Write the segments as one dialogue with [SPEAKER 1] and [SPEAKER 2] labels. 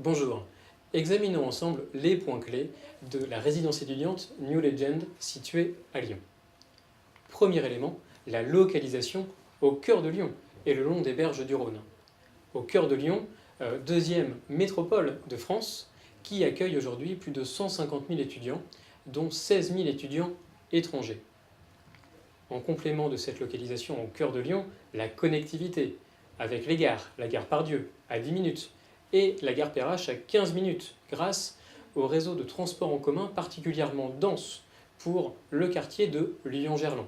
[SPEAKER 1] Bonjour, examinons ensemble les points clés de la résidence étudiante New Legend située à Lyon. Premier élément, la localisation au cœur de Lyon et le long des berges du Rhône. Au cœur de Lyon, deuxième métropole de France, qui accueille aujourd'hui plus de 150 000 étudiants, dont 16 000 étudiants étrangers. En complément de cette localisation au cœur de Lyon, la connectivité avec les gares, la gare Pardieu à 10 minutes, et la gare Perrache à 15 minutes, grâce au réseau de transport en commun particulièrement dense pour le quartier de Lyon-Gerland.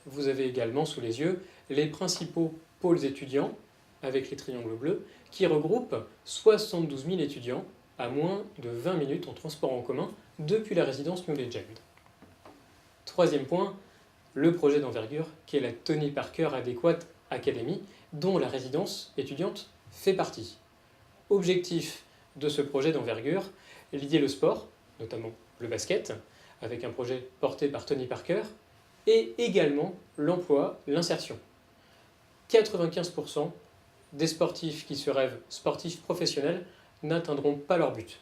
[SPEAKER 1] Vous avez également sous les yeux les principaux pôles étudiants, avec les triangles bleus, qui regroupent 72 000 étudiants à moins de 20 minutes en transport en commun depuis la résidence New Legend. Troisième point, le projet d'envergure qui est la Tony Parker Adequate Academy, dont la résidence étudiante fait partie. Objectif de ce projet d'envergure, lier le sport, notamment le basket, avec un projet porté par Tony Parker, et également l'emploi, l'insertion. 95% des sportifs qui se rêvent sportifs professionnels n'atteindront pas leur but.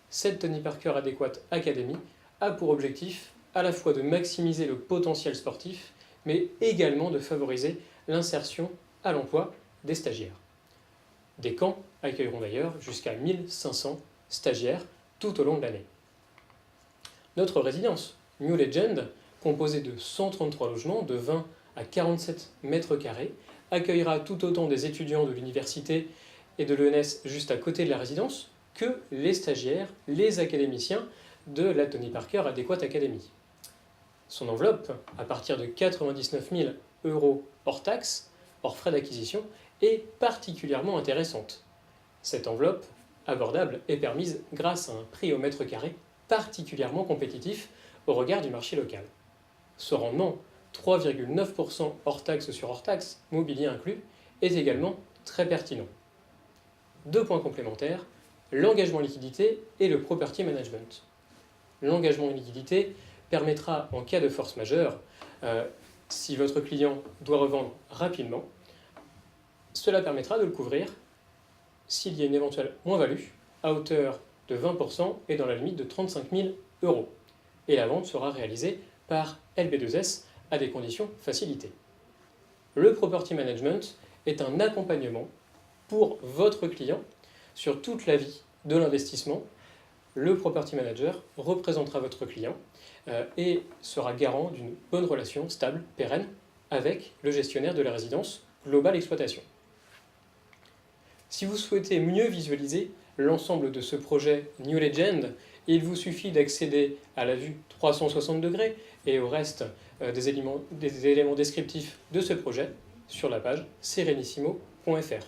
[SPEAKER 1] Cette Tony Parker Adequate Academy a pour objectif à la fois de maximiser le potentiel sportif, mais également de favoriser l'insertion à l'emploi des stagiaires. Des camps accueilleront d'ailleurs jusqu'à 1500 stagiaires tout au long de l'année. Notre résidence, New Legend, composée de 133 logements de 20 à 47 mètres carrés, accueillera tout autant des étudiants de l'université et de l'ENS juste à côté de la résidence que les stagiaires, les académiciens de la Tony Parker Adequate Academy. Son enveloppe, à partir de 99 000 € hors taxes, hors frais d'acquisition, est particulièrement intéressante. Cette enveloppe, abordable, est permise grâce à un prix au mètre carré particulièrement compétitif au regard du marché local. Ce rendement, 3,9% hors taxe sur hors taxe, mobilier inclus, est également très pertinent. Deux points complémentaires, l'engagement liquidité et le property management. L'engagement liquidité permettra, en cas de force majeure, si votre client doit revendre rapidement, cela permettra de le couvrir s'il y a une éventuelle moins-value à hauteur de 20% et dans la limite de 35 000 €. Et la vente sera réalisée par LB2S à des conditions facilitées. Le property management est un accompagnement pour votre client sur toute la vie de l'investissement. Le property manager représentera votre client et sera garant d'une bonne relation stable, pérenne, avec le gestionnaire de la résidence Global Exploitation. Si vous souhaitez mieux visualiser l'ensemble de ce projet New Legend, il vous suffit d'accéder à la vue 360 degrés et au reste des éléments descriptifs de ce projet sur la page serenissimo.fr.